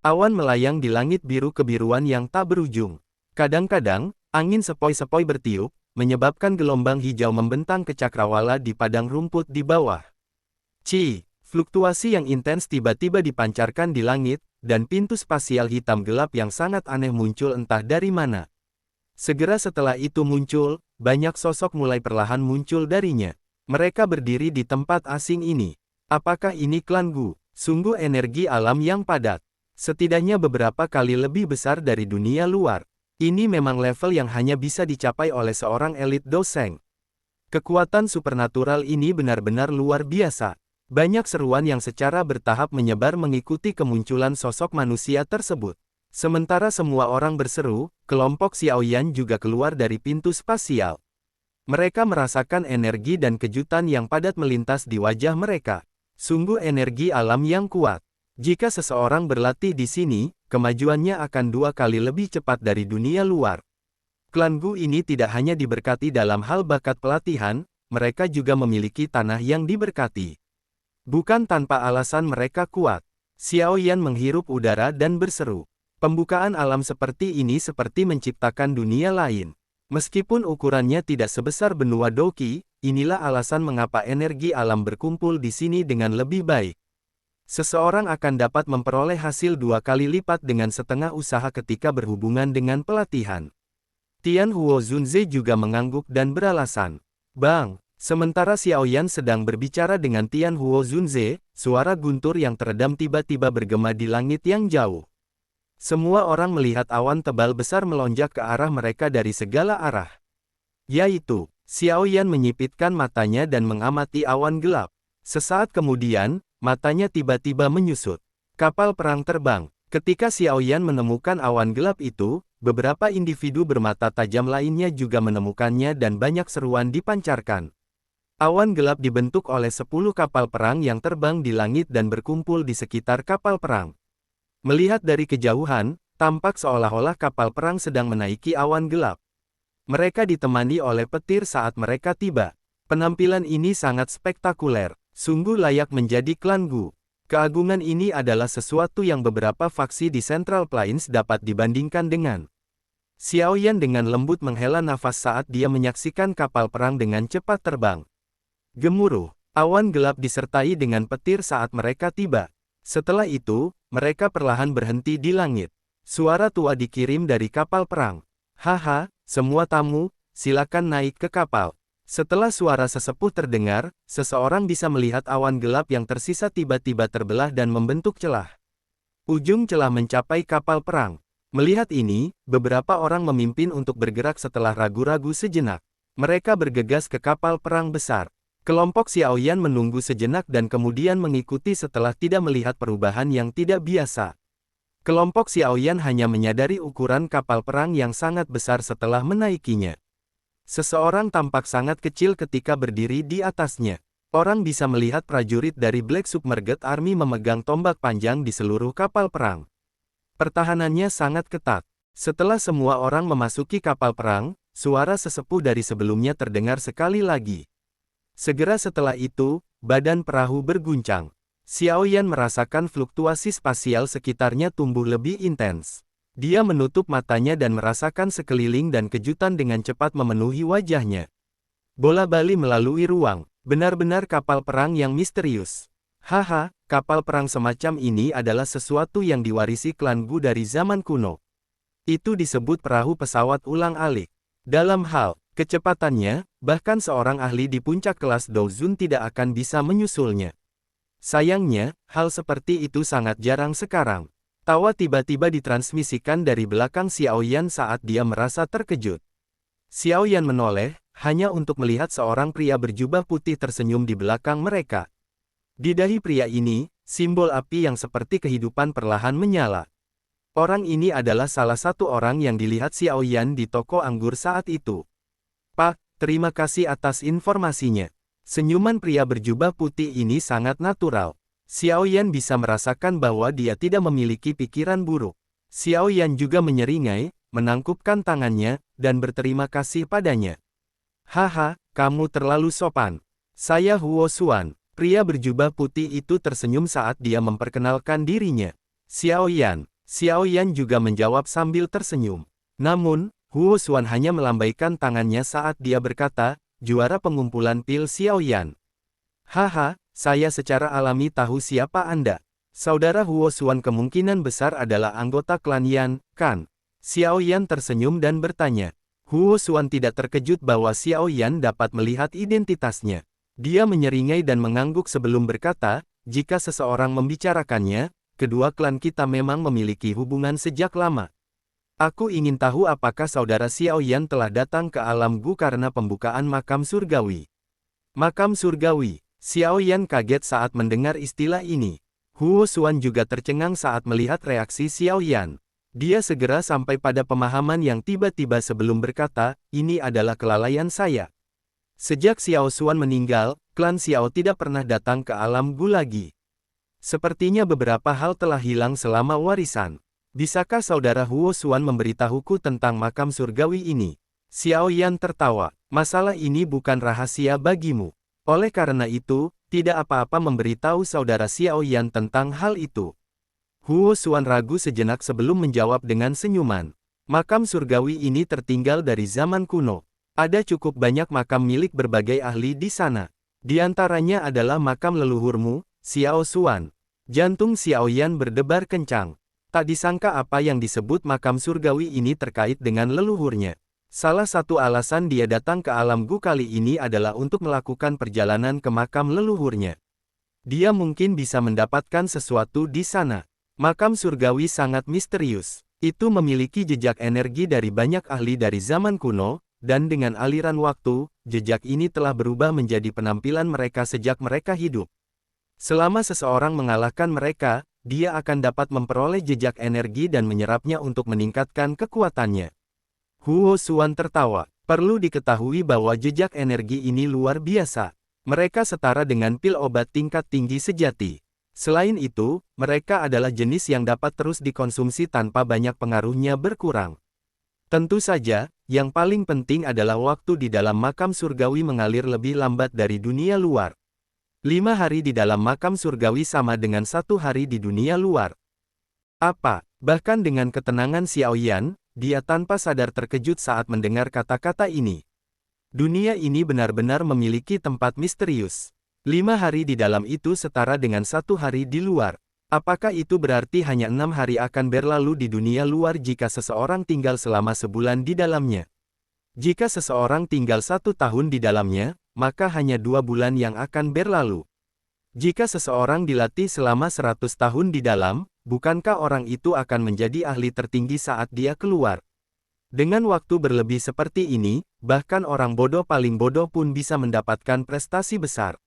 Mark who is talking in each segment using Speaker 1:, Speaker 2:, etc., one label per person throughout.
Speaker 1: Awan melayang di langit biru kebiruan yang tak berujung. Kadang-kadang, angin sepoi-sepoi bertiup, menyebabkan gelombang hijau membentang ke cakrawala di padang rumput di bawah. Fluktuasi yang intens tiba-tiba dipancarkan di langit, dan pintu spasial hitam gelap yang sangat aneh muncul entah dari mana. Segera setelah itu muncul, banyak sosok mulai perlahan muncul darinya. Mereka berdiri di tempat asing ini. Apakah ini klan Gu? Sungguh energi alam yang padat. Setidaknya beberapa kali lebih besar dari dunia luar. Ini memang level yang hanya bisa dicapai oleh seorang elit doseng. Kekuatan supernatural ini benar-benar luar biasa. Banyak seruan yang secara bertahap menyebar mengikuti kemunculan sosok manusia tersebut. Sementara semua orang berseru, kelompok Xiaoyan juga keluar dari pintu spasial. Mereka merasakan energi dan kejutan yang padat melintas di wajah mereka. Sungguh energi alam yang kuat. Jika seseorang berlatih di sini, kemajuannya akan 2 kali lebih cepat dari dunia luar. Klan Gu ini tidak hanya diberkati dalam hal bakat pelatihan, mereka juga memiliki tanah yang diberkati. Bukan tanpa alasan mereka kuat. Xiaoyan menghirup udara dan berseru. Pembukaan alam seperti ini seperti menciptakan dunia lain. Meskipun ukurannya tidak sebesar benua Doqi, inilah alasan mengapa energi alam berkumpul di sini dengan lebih baik. Seseorang akan dapat memperoleh hasil 2 kali lipat dengan setengah usaha ketika berhubungan dengan pelatihan. Tian Huo Zunze juga mengangguk dan beralasan. Bang, sementara Xiaoyan sedang berbicara dengan Tian Huo Zunze, suara guntur yang teredam tiba-tiba bergema di langit yang jauh. Semua orang melihat awan tebal besar melonjak ke arah mereka dari segala arah. Yaitu, Xiaoyan menyipitkan matanya dan mengamati awan gelap. Sesaat kemudian, matanya tiba-tiba menyusut. Kapal perang terbang. Ketika Xiaoyan menemukan awan gelap itu, beberapa individu bermata tajam lainnya juga menemukannya dan banyak seruan dipancarkan. Awan gelap dibentuk oleh 10 kapal perang yang terbang di langit dan berkumpul di sekitar kapal perang. Melihat dari kejauhan, tampak seolah-olah kapal perang sedang menaiki awan gelap. Mereka ditemani oleh petir saat mereka tiba. Penampilan ini sangat spektakuler. Sungguh layak menjadi klan Gu. Keagungan ini adalah sesuatu yang beberapa faksi di Central Plains dapat dibandingkan dengan. Xiaoyan dengan lembut menghela nafas saat dia menyaksikan kapal perang dengan cepat terbang. Gemuruh, awan gelap disertai dengan petir saat mereka tiba. Setelah itu, mereka perlahan berhenti di langit. Suara tua dikirim dari kapal perang. Haha, semua tamu, silakan naik ke kapal. Setelah suara sesepuh terdengar, seseorang bisa melihat awan gelap yang tersisa tiba-tiba terbelah dan membentuk celah. Ujung celah mencapai kapal perang. Melihat ini, beberapa orang memimpin untuk bergerak setelah ragu-ragu sejenak. Mereka bergegas ke kapal perang besar. Kelompok Xiaoyan menunggu sejenak dan kemudian mengikuti setelah tidak melihat perubahan yang tidak biasa. Kelompok Xiaoyan hanya menyadari ukuran kapal perang yang sangat besar setelah menaikinya. Seseorang tampak sangat kecil ketika berdiri di atasnya. Orang bisa melihat prajurit dari Black Submerged Army memegang tombak panjang di seluruh kapal perang. Pertahanannya sangat ketat. Setelah semua orang memasuki kapal perang, suara sesepuh dari sebelumnya terdengar sekali lagi. Segera setelah itu, badan perahu berguncang. Xiaoyan merasakan fluktuasi spasial sekitarnya tumbuh lebih intens. Dia menutup matanya dan merasakan sekeliling dan kejutan dengan cepat memenuhi wajahnya. Bola-bali melalui ruang, benar-benar kapal perang yang misterius. Haha, kapal perang semacam ini adalah sesuatu yang diwarisi klan Gu dari zaman kuno. Itu disebut perahu pesawat ulang-alik. Dalam hal kecepatannya, bahkan seorang ahli di puncak kelas Douzun tidak akan bisa menyusulnya. Sayangnya, hal seperti itu sangat jarang sekarang. Tawa tiba-tiba ditransmisikan dari belakang Xiaoyan saat dia merasa terkejut. Xiaoyan menoleh, hanya untuk melihat seorang pria berjubah putih tersenyum di belakang mereka. Di dahi pria ini, simbol api yang seperti kehidupan perlahan menyala. Orang ini adalah salah satu orang yang dilihat Xiaoyan di toko anggur saat itu. Pak, terima kasih atas informasinya. Senyuman pria berjubah putih ini sangat natural. Xiaoyan bisa merasakan bahwa dia tidak memiliki pikiran buruk. Xiaoyan juga menyeringai, menangkupkan tangannya, dan berterima kasih padanya. Haha, kamu terlalu sopan. Saya Huo Xuan. Pria berjubah putih itu tersenyum saat dia memperkenalkan dirinya. Xiao Yan juga menjawab sambil tersenyum. Namun, Huo Xuan hanya melambaikan tangannya saat dia berkata, juara pengumpulan pil Xiao Yan. Haha, saya secara alami tahu siapa Anda. Saudara Huo Xuan kemungkinan besar adalah anggota klan Yan, kan? Xiao Yan tersenyum dan bertanya. Huo Xuan tidak terkejut bahwa Xiao Yan dapat melihat identitasnya. Dia menyeringai dan mengangguk sebelum berkata, jika seseorang membicarakannya, kedua klan kita memang memiliki hubungan sejak lama. Aku ingin tahu apakah saudara Xiao Yan telah datang ke alam Gu karena pembukaan makam surgawi. Makam surgawi. Xiao Yan kaget saat mendengar istilah ini. Huo Xuan juga tercengang saat melihat reaksi Xiao Yan. Dia segera sampai pada pemahaman yang tiba-tiba sebelum berkata, ini adalah kelalaian saya. Sejak Xiao Xuan meninggal, klan Xiao tidak pernah datang ke alam Gu lagi. Sepertinya beberapa hal telah hilang selama warisan. Bisakah saudara Huo Xuan memberitahuku tentang makam surgawi ini? Xiao Yan tertawa. Masalah ini bukan rahasia bagimu. Oleh karena itu, tidak apa-apa memberitahu saudara Xiao Yan tentang hal itu. Huo Xuan ragu sejenak sebelum menjawab dengan senyuman. Makam surgawi ini tertinggal dari zaman kuno. Ada cukup banyak makam milik berbagai ahli di sana. Di antaranya adalah makam leluhurmu, Xiao Xuan. Jantung Xiao Yan berdebar kencang. Tak disangka apa yang disebut makam surgawi ini terkait dengan leluhurnya. Salah satu alasan dia datang ke alam Gu kali ini adalah untuk melakukan perjalanan ke makam leluhurnya. Dia mungkin bisa mendapatkan sesuatu di sana. Makam surgawi sangat misterius. Itu memiliki jejak energi dari banyak ahli dari zaman kuno, dan dengan aliran waktu, jejak ini telah berubah menjadi penampilan mereka sejak mereka hidup. Selama seseorang mengalahkan mereka, dia akan dapat memperoleh jejak energi dan menyerapnya untuk meningkatkan kekuatannya. Huo Xuan tertawa. Perlu diketahui bahwa jejak energi ini luar biasa. Mereka setara dengan pil obat tingkat tinggi sejati. Selain itu, mereka adalah jenis yang dapat terus dikonsumsi tanpa banyak pengaruhnya berkurang. Tentu saja, yang paling penting adalah waktu di dalam makam surgawi mengalir lebih lambat dari dunia luar. 5 hari di dalam makam surgawi sama dengan 1 hari di dunia luar. Apa? Bahkan dengan ketenangan Xiao Yan, dia tanpa sadar terkejut saat mendengar kata-kata ini. Dunia ini benar-benar memiliki tempat misterius. 5 hari di dalam itu setara dengan 1 hari di luar. Apakah itu berarti hanya 6 hari akan berlalu di dunia luar jika seseorang tinggal selama sebulan di dalamnya? Jika seseorang tinggal 1 tahun di dalamnya, maka hanya 2 bulan yang akan berlalu. Jika seseorang dilatih selama 100 tahun di dalam, bukankah orang itu akan menjadi ahli tertinggi saat dia keluar? Dengan waktu berlebih seperti ini, bahkan orang bodoh paling bodoh pun bisa mendapatkan prestasi besar.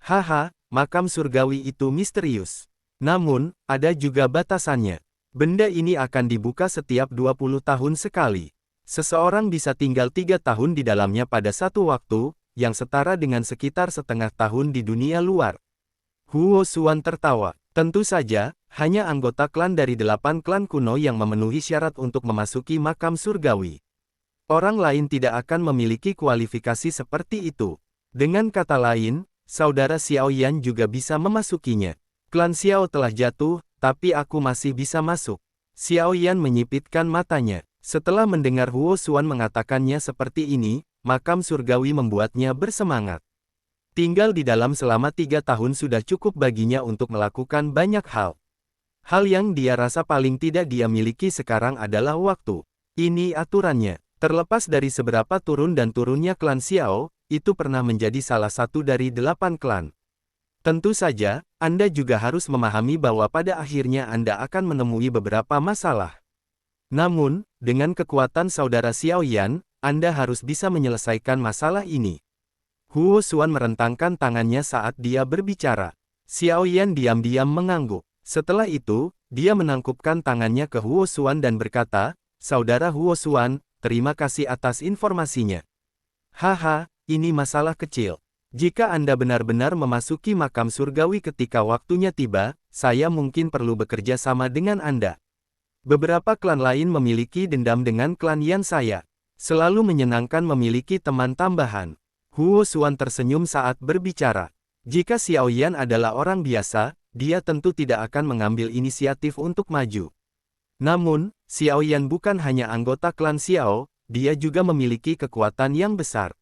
Speaker 1: Haha, makam surgawi itu misterius. Namun, ada juga batasannya. Benda ini akan dibuka setiap 20 tahun sekali. Seseorang bisa tinggal 3 tahun di dalamnya pada satu waktu, yang setara dengan sekitar setengah tahun di dunia luar. Huo Xuan tertawa. Tentu saja, hanya anggota klan dari 8 klan kuno yang memenuhi syarat untuk memasuki makam surgawi. Orang lain tidak akan memiliki kualifikasi seperti itu. Dengan kata lain, saudara Xiao Yan juga bisa memasukinya. Klan Xiao telah jatuh, tapi aku masih bisa masuk. Xiao Yan menyipitkan matanya. Setelah mendengar Huo Xuan mengatakannya seperti ini, makam surgawi membuatnya bersemangat. Tinggal di dalam selama 3 tahun sudah cukup baginya untuk melakukan banyak hal. Hal yang dia rasa paling tidak dia miliki sekarang adalah waktu. Ini aturannya. Terlepas dari seberapa turun dan turunnya klan Xiao, itu pernah menjadi salah satu dari 8 klan. Tentu saja, Anda juga harus memahami bahwa pada akhirnya Anda akan menemui beberapa masalah. Namun, dengan kekuatan saudara Xiao Yan, Anda harus bisa menyelesaikan masalah ini. Huo Xuan merentangkan tangannya saat dia berbicara. Xiao Yan diam-diam mengangguk. Setelah itu, dia menangkupkan tangannya ke Huo Xuan dan berkata, "Saudara Huo Xuan, terima kasih atas informasinya." Haha, ini masalah kecil. Jika Anda benar-benar memasuki makam surgawi ketika waktunya tiba, saya mungkin perlu bekerja sama dengan Anda. Beberapa klan lain memiliki dendam dengan klan Yan saya. Selalu menyenangkan memiliki teman tambahan. Huo Xuan tersenyum saat berbicara. Jika Xiao Yan adalah orang biasa, dia tentu tidak akan mengambil inisiatif untuk maju. Namun, Xiao Yan bukan hanya anggota klan Xiao, dia juga memiliki kekuatan yang besar.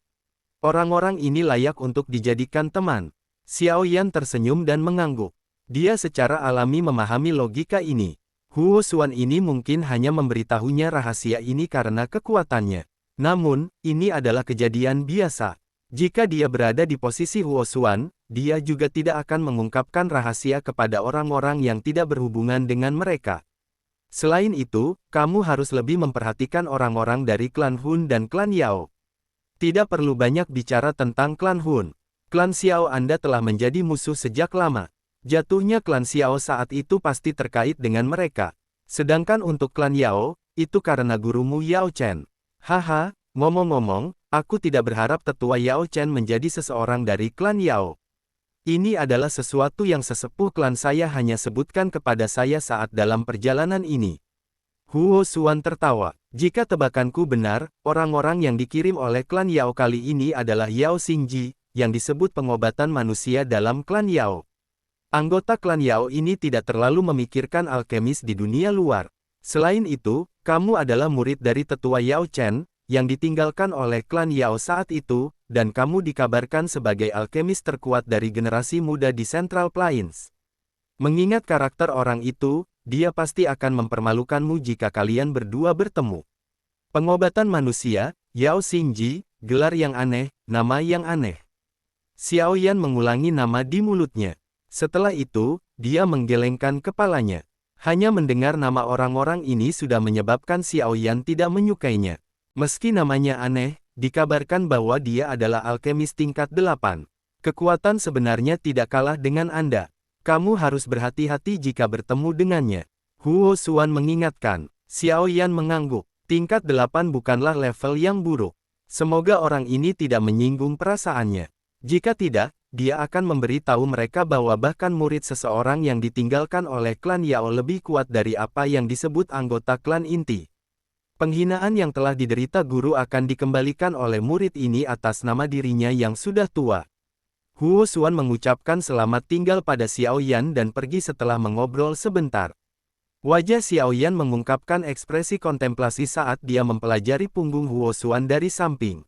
Speaker 1: Orang-orang ini layak untuk dijadikan teman. Xiao Yan tersenyum dan mengangguk. Dia secara alami memahami logika ini. Huo Xuan ini mungkin hanya memberitahunya rahasia ini karena kekuatannya. Namun, ini adalah kejadian biasa. Jika dia berada di posisi Huo Xuan, dia juga tidak akan mengungkapkan rahasia kepada orang-orang yang tidak berhubungan dengan mereka. Selain itu, kamu harus lebih memperhatikan orang-orang dari klan Hun dan klan Yao. Tidak perlu banyak bicara tentang klan Hun. Klan Xiao Anda telah menjadi musuh sejak lama. Jatuhnya klan Xiao saat itu pasti terkait dengan mereka. Sedangkan untuk klan Yao, itu karena gurumu Yao Chen. Haha, ngomong-ngomong, aku tidak berharap tetua Yao Chen menjadi seseorang dari klan Yao. Ini adalah sesuatu yang sesepuh klan saya hanya sebutkan kepada saya saat dalam perjalanan ini. Huo Xuan tertawa. Jika tebakanku benar, orang-orang yang dikirim oleh klan Yao kali ini adalah Yao Xingji, yang disebut pengobatan manusia dalam klan Yao. Anggota klan Yao ini tidak terlalu memikirkan alkemis di dunia luar. Selain itu, kamu adalah murid dari tetua Yao Chen, yang ditinggalkan oleh klan Yao saat itu, dan kamu dikabarkan sebagai alkemis terkuat dari generasi muda di Central Plains. Mengingat karakter orang itu, dia pasti akan mempermalukanmu jika kalian berdua bertemu. Pengobatan manusia, Yao Xingji, gelar yang aneh, nama yang aneh. Xiao Yan mengulangi nama di mulutnya. Setelah itu, dia menggelengkan kepalanya. Hanya mendengar nama orang-orang ini sudah menyebabkan Xiao Yan tidak menyukainya. Meski namanya aneh, dikabarkan bahwa dia adalah alkemis tingkat 8. Kekuatan sebenarnya tidak kalah dengan Anda. Kamu harus berhati-hati jika bertemu dengannya. Huo Xuan mengingatkan. Xiao Yan mengangguk. Tingkat 8 bukanlah level yang buruk. Semoga orang ini tidak menyinggung perasaannya. Jika tidak, dia akan memberitahu mereka bahwa bahkan murid seseorang yang ditinggalkan oleh klan Yao lebih kuat dari apa yang disebut anggota klan inti. Penghinaan yang telah diderita guru akan dikembalikan oleh murid ini atas nama dirinya yang sudah tua. Huo Xuan mengucapkan selamat tinggal pada Xiao Yan dan pergi setelah mengobrol sebentar. Wajah Xiao Yan mengungkapkan ekspresi kontemplasi saat dia mempelajari punggung Huo Xuan dari samping.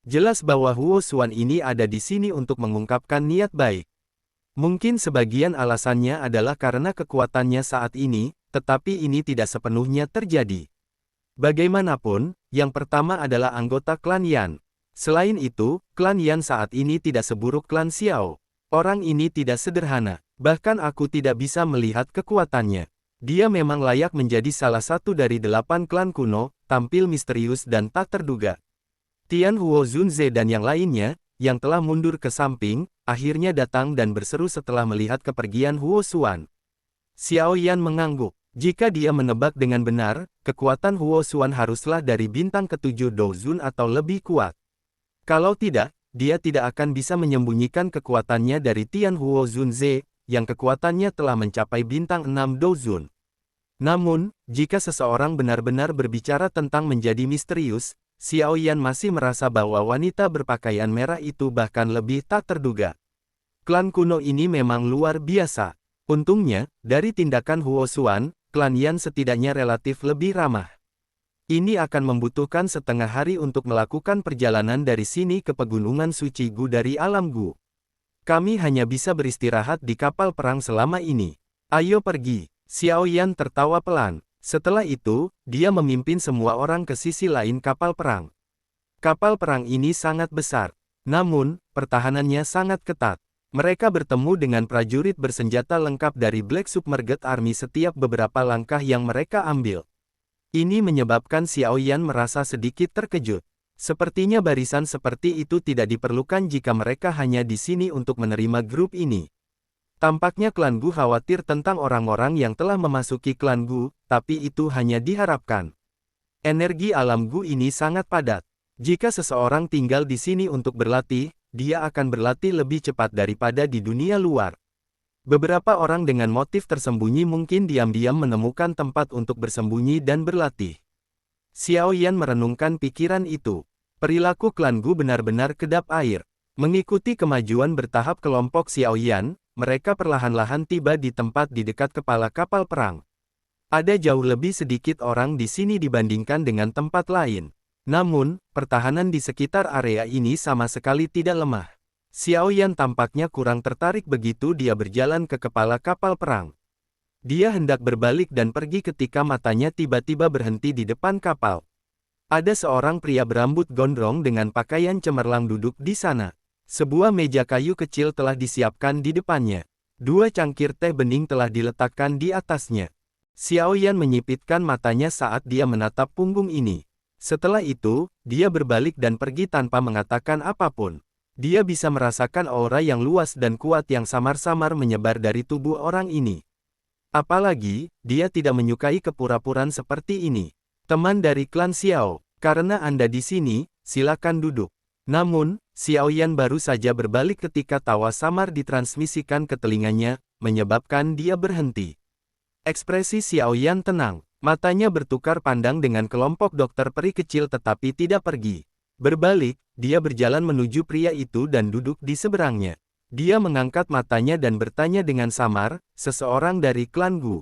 Speaker 1: Jelas bahwa Huo Xuan ini ada di sini untuk mengungkapkan niat baik. Mungkin sebagian alasannya adalah karena kekuatannya saat ini, tetapi ini tidak sepenuhnya terjadi. Bagaimanapun, yang pertama adalah anggota klan Yan. Selain itu, klan Yan saat ini tidak seburuk klan Xiao. Orang ini tidak sederhana, bahkan aku tidak bisa melihat kekuatannya. Dia memang layak menjadi salah satu dari 8 klan kuno, tampil misterius dan tak terduga. Tian Huo Zunze dan yang lainnya, yang telah mundur ke samping, akhirnya datang dan berseru setelah melihat kepergian Huo Xuan. Xiao Yan mengangguk. Jika dia menebak dengan benar, kekuatan Huo Xuan haruslah dari bintang ke-7 Douzun atau lebih kuat. Kalau tidak, dia tidak akan bisa menyembunyikan kekuatannya dari Tian Huo Zunze, yang kekuatannya telah mencapai bintang 6 Douzun. Namun, jika seseorang benar-benar berbicara tentang menjadi misterius, Xiao Yan masih merasa bahwa wanita berpakaian merah itu bahkan lebih tak terduga. Klan kuno ini memang luar biasa. Untungnya, dari tindakan Huo Xuan, klan Yan setidaknya relatif lebih ramah. Ini akan membutuhkan setengah hari untuk melakukan perjalanan dari sini ke pegunungan suci Gu dari alam Gu. Kami hanya bisa beristirahat di kapal perang selama ini. Ayo pergi. Xiao Yan tertawa pelan. Setelah itu, dia memimpin semua orang ke sisi lain kapal perang. Kapal perang ini sangat besar. Namun, pertahanannya sangat ketat. Mereka bertemu dengan prajurit bersenjata lengkap dari Black Submerged Army setiap beberapa langkah yang mereka ambil. Ini menyebabkan Xiao Yan merasa sedikit terkejut. Sepertinya barisan seperti itu tidak diperlukan jika mereka hanya di sini untuk menerima grup ini. Tampaknya klan Gu khawatir tentang orang-orang yang telah memasuki klan Gu, tapi itu hanya diharapkan. Energi alam Gu ini sangat padat. Jika seseorang tinggal di sini untuk berlatih, dia akan berlatih lebih cepat daripada di dunia luar. Beberapa orang dengan motif tersembunyi mungkin diam-diam menemukan tempat untuk bersembunyi dan berlatih. Xiao Yan merenungkan pikiran itu. Perilaku klan Gu benar-benar kedap air. Mengikuti kemajuan bertahap kelompok Xiao Yan, mereka perlahan-lahan tiba di tempat di dekat kepala kapal perang. Ada jauh lebih sedikit orang di sini dibandingkan dengan tempat lain. Namun, pertahanan di sekitar area ini sama sekali tidak lemah. Xiao Yan tampaknya kurang tertarik begitu dia berjalan ke kepala kapal perang. Dia hendak berbalik dan pergi ketika matanya tiba-tiba berhenti di depan kapal. Ada seorang pria berambut gondrong dengan pakaian cemerlang duduk di sana. Sebuah meja kayu kecil telah disiapkan di depannya. 2 cangkir teh bening telah diletakkan di atasnya. Xiao Yan menyipitkan matanya saat dia menatap punggung ini. Setelah itu, dia berbalik dan pergi tanpa mengatakan apapun. Dia bisa merasakan aura yang luas dan kuat yang samar-samar menyebar dari tubuh orang ini. Apalagi, dia tidak menyukai kepura-puraan seperti ini. Teman dari klan Xiao, karena Anda di sini, silakan duduk. Namun, Xiao Yan baru saja berbalik ketika tawa samar ditransmisikan ke telinganya, menyebabkan dia berhenti. Ekspresi Xiao Yan tenang, matanya bertukar pandang dengan kelompok dokter peri kecil tetapi tidak pergi. Berbalik, dia berjalan menuju pria itu dan duduk di seberangnya. Dia mengangkat matanya dan bertanya dengan samar, seseorang dari klan Gu.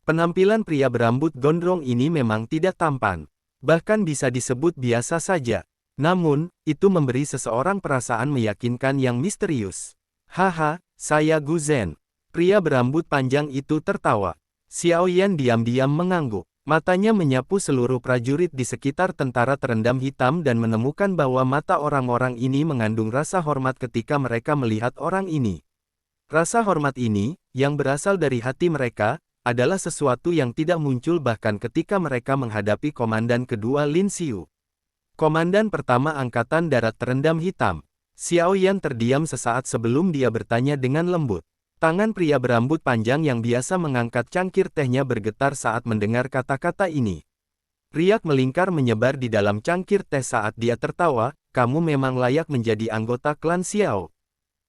Speaker 1: Penampilan pria berambut gondrong ini memang tidak tampan. Bahkan bisa disebut biasa saja. Namun, itu memberi seseorang perasaan meyakinkan yang misterius. Haha, saya Gu Zhen. Pria berambut panjang itu tertawa. Xiao Yan diam-diam mengangguk. Matanya menyapu seluruh prajurit di sekitar tentara terendam hitam dan menemukan bahwa mata orang-orang ini mengandung rasa hormat ketika mereka melihat orang ini. Rasa hormat ini, yang berasal dari hati mereka, adalah sesuatu yang tidak muncul bahkan ketika mereka menghadapi komandan kedua Lin Xiu. Komandan pertama Angkatan Darat Terendam Hitam. Xiao Yan terdiam sesaat sebelum dia bertanya dengan lembut. Tangan pria berambut panjang yang biasa mengangkat cangkir tehnya bergetar saat mendengar kata-kata ini. Riak melingkar menyebar di dalam cangkir teh saat dia tertawa, kamu memang layak menjadi anggota klan Xiao.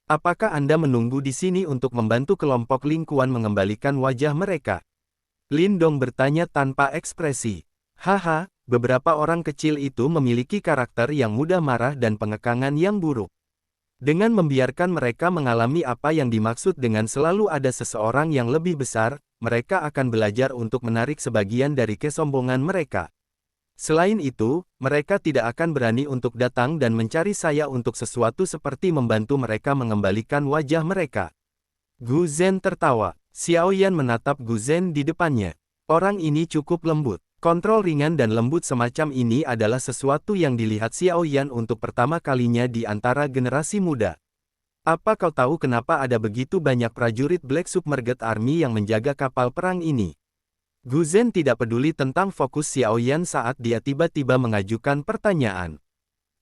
Speaker 1: Apakah Anda menunggu di sini untuk membantu kelompok Lingkuan mengembalikan wajah mereka? Lin Dong bertanya tanpa ekspresi. Haha, beberapa orang kecil itu memiliki karakter yang mudah marah dan pengekangan yang buruk. Dengan membiarkan mereka mengalami apa yang dimaksud dengan selalu ada seseorang yang lebih besar, mereka akan belajar untuk menarik sebagian dari kesombongan mereka. Selain itu, mereka tidak akan berani untuk datang dan mencari saya untuk sesuatu seperti membantu mereka mengembalikan wajah mereka. Gu Zhen tertawa. Xiao Yan menatap Gu Zhen di depannya. Orang ini cukup lembut. Kontrol ringan dan lembut semacam ini adalah sesuatu yang dilihat Xiao Yan untuk pertama kalinya di antara generasi muda. Apa kau tahu kenapa ada begitu banyak prajurit Black Submerged Army yang menjaga kapal perang ini? Gu Zhen tidak peduli tentang fokus Xiao Yan saat dia tiba-tiba mengajukan pertanyaan.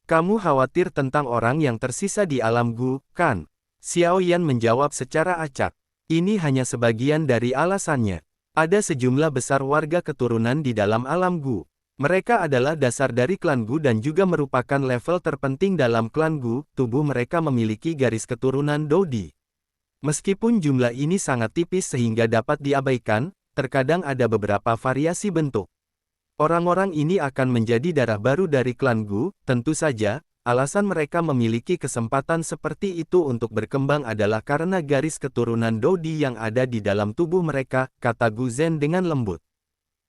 Speaker 1: Kamu khawatir tentang orang yang tersisa di alam Gu, kan? Xiao Yan menjawab secara acak. Ini hanya sebagian dari alasannya. Ada sejumlah besar warga keturunan di dalam alam Gu. Mereka adalah dasar dari klan Gu dan juga merupakan level terpenting dalam klan Gu, tubuh mereka memiliki garis keturunan Dodi. Meskipun jumlah ini sangat tipis sehingga dapat diabaikan, terkadang ada beberapa variasi bentuk. Orang-orang ini akan menjadi darah baru dari klan Gu, tentu saja. Alasan mereka memiliki kesempatan seperti itu untuk berkembang adalah karena garis keturunan Dodi yang ada di dalam tubuh mereka, kata Gu Zhen dengan lembut.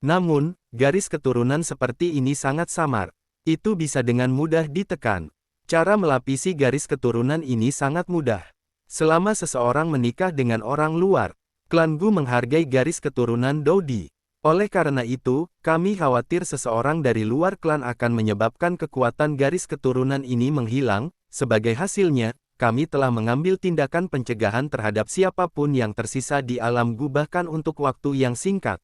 Speaker 1: Namun, garis keturunan seperti ini sangat samar. Itu bisa dengan mudah ditekan. Cara melapisi garis keturunan ini sangat mudah. Selama seseorang menikah dengan orang luar, klan Gu menghargai garis keturunan Dodi. Oleh karena itu, kami khawatir seseorang dari luar klan akan menyebabkan kekuatan garis keturunan ini menghilang. Sebagai hasilnya, kami telah mengambil tindakan pencegahan terhadap siapapun yang tersisa di alam Gu bahkan untuk waktu yang singkat.